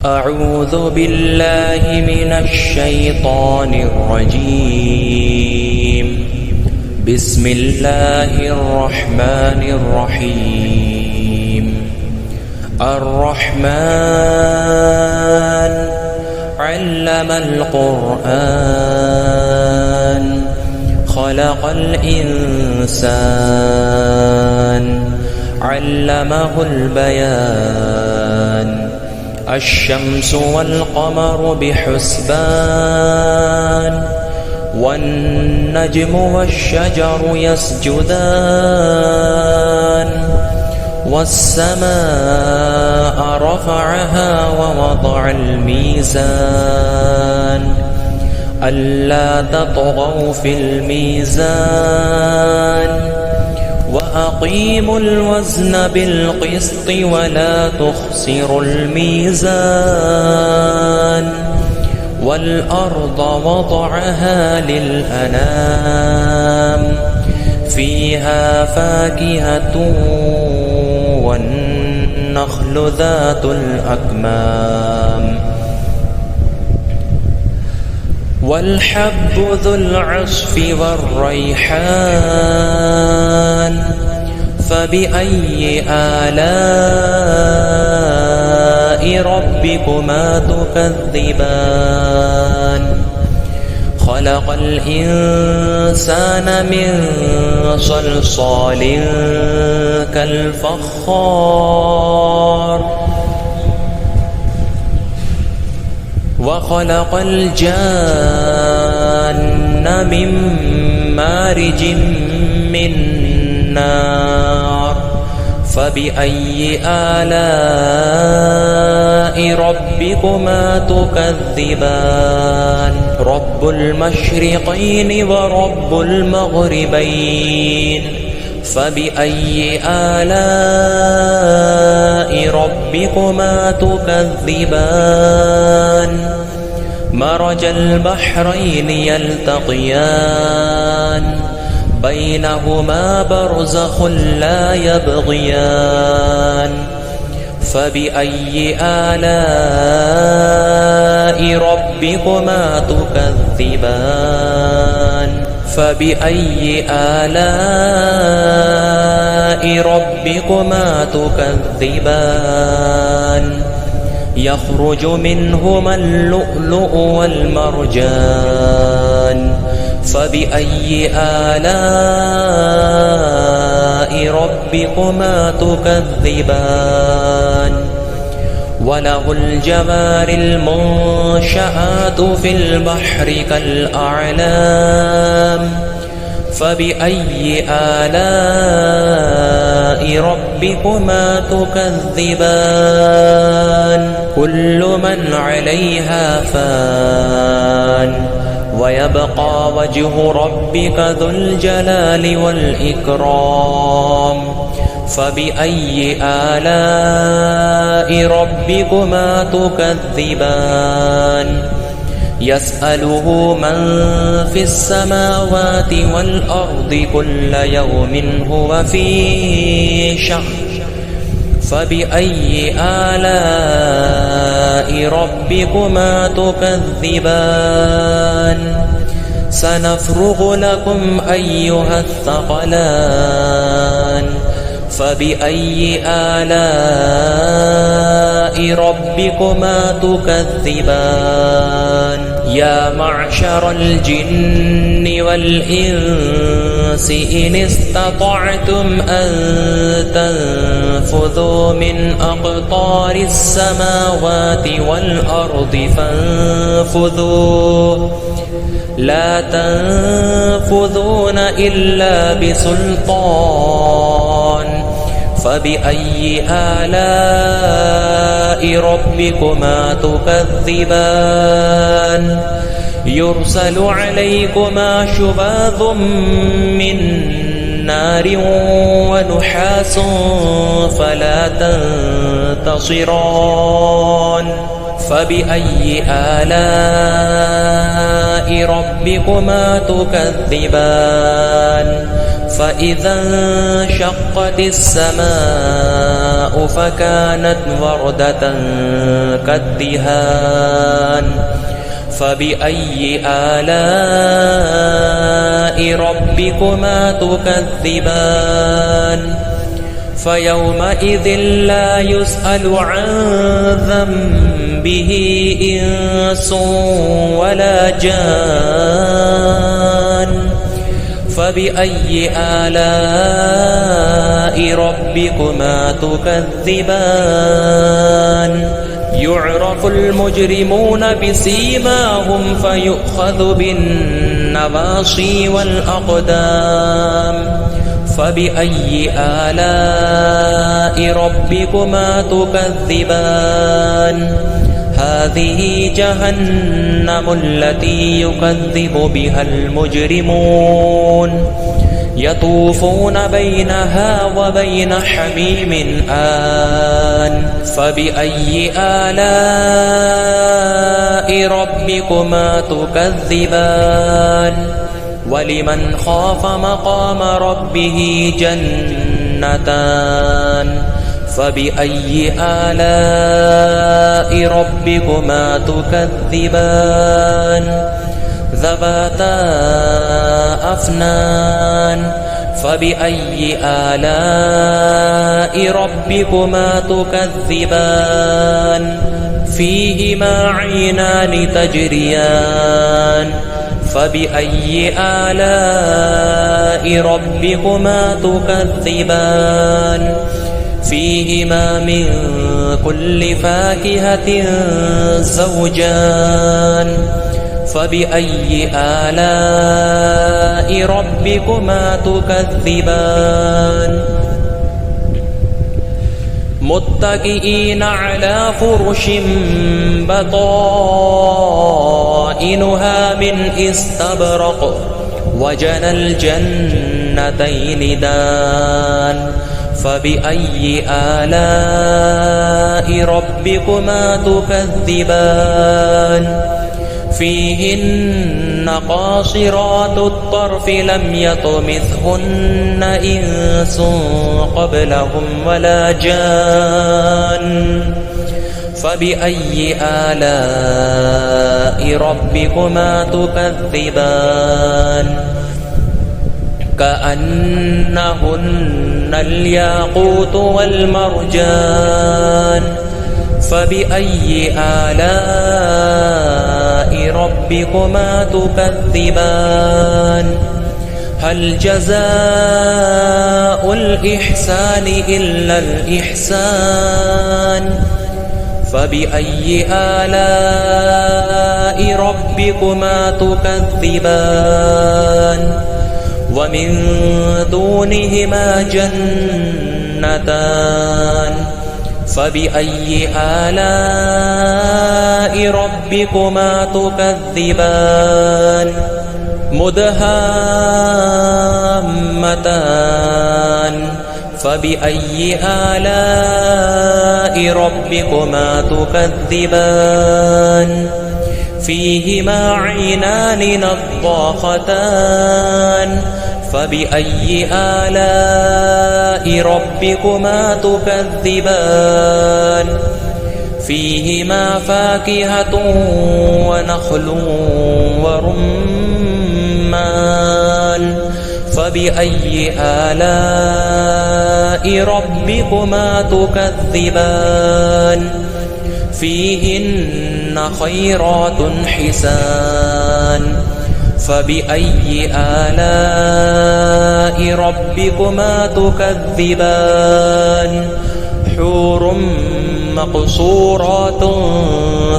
أعوذ بالله من الشيطان الرجيم. بسم الله الرحمن الرحيم. الرحمن علم القرآن خلق الإنسان علمه البيان. الشمس والقمر بحسبان والنجم والشجر يسجدان. والسماء رفعها ووضع الميزان ألا تطغوا في الميزان وأقيموا الوزن بالقسط ولا تخسروا الميزان. والأرض وضعها للأنام فيها فاكهة والنخل ذات الأكمام والحب ذو العصف والريحان. فبأي آلاء ربكما تكذبان؟ خلق الإنسان من صلصال كالفخار وخلق الجان من مارج من نار. فبأي آلاء ربكما تكذبان؟ رب المشرقين ورب المغربين. فبأي آلاء ربكما تكذبان؟ مرج البحرين يلتقيان بينهما برزخ لا يبغيان. فبأي آلاء ربكما تكذبان؟ فبأي آلاء ربكما تكذبان؟ يخرج منهما اللؤلؤ والمرجان. فبأي آلاء ربكما تكذبان؟ وله الجوار المنشآت في البحر كالأعلام. فبأي آلاء ربكما تكذبان؟ كل من عليها فان ويبقى وجه ربك ذو الجلال والإكرام. فبأي آلاء ربكما تكذبان؟ يسأله من في السماوات والأرض كل يوم هو في شأن. فبأي آلاء ربكما تكذبان؟ سنفرغ لكم أيها الثقلان. فبأي آلاء ربكما تكذبان؟ يا معشر الجن والإنس إن استطعتم أن تنفذوا من أقطار السماوات والأرض فانفذوا لا تنفذون إلا بسلطان. فبأي آلاء ربكما تكذبان؟ يرسل عليكما شواظ من نار ونحاس فلا تنتصران. فبأي آلاء ربكما تكذبان؟ فإذا انشقت السماء فكانت وردة كالدهان فبأي آلاء ربكما تكذبان فيومئذ لا يسأل عن ذنبه إنس ولا جان فبأي آلاء ربكما تكذبان يعرف المجرمون بسيماهم فيؤخذ بالنواصي والأقدام فبأي آلاء ربكما تكذبان هذه جهنم التي يكذب بها المجرمون يطوفون بينها وبين حميم آن فبأي آلاء ربكما تكذبان ولمن خاف مقام ربه جنتان فبأي آلاء ربكما تكذبان ذواتا أفنان فبأي آلاء ربكما تكذبان فيهما عينان تجريان فبأي آلاء ربكما تكذبان فيهما من كل فاكهة زوجان فبأي آلاء ربكما تكذبان متكئين على فرش بطائنها من استبرق وجنى الجنتين دان فبأي آلاء ربكما تكذبان فيهن قاصرات الطرف لم يطمثهن إنس قبلهم ولا جان فبأي آلاء ربكما تكذبان كأنهن الياقوت والمرجان فبأي آلاء ربكما تكذبان هل جزاء الإحسان إلا الإحسان فبأي آلاء ربكما تكذبان ومن دونهما جنتان فبأي آلاء ربكما تكذبان مدهامتان فبأي آلاء ربكما تكذبان فيهما عينان نضاختان فبأي آلاء ربكما تكذبان فيهما فاكهة ونخل ورمان فبأي آلاء ربكما تكذبان فيهن خيرات حسان فبأي آلاء ربكما تكذبان حور مقصورات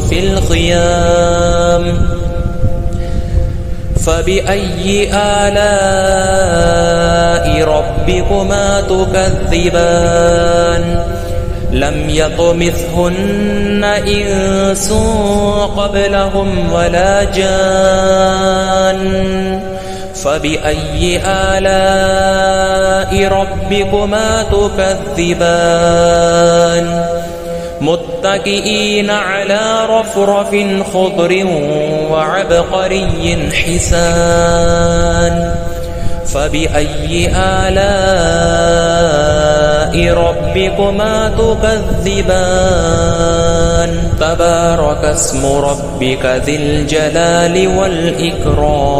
في الخيام فبأي آلاء ربكما تكذبان لم يطمثهن إنس قبلهم ولا جان فبأي آلاء ربكما تكذبان متكئين على رفرف خضر وعبقري حسان فبأي آلاء ربكما تكذبان تبارك اسم ربك ذي الجلال والإكرام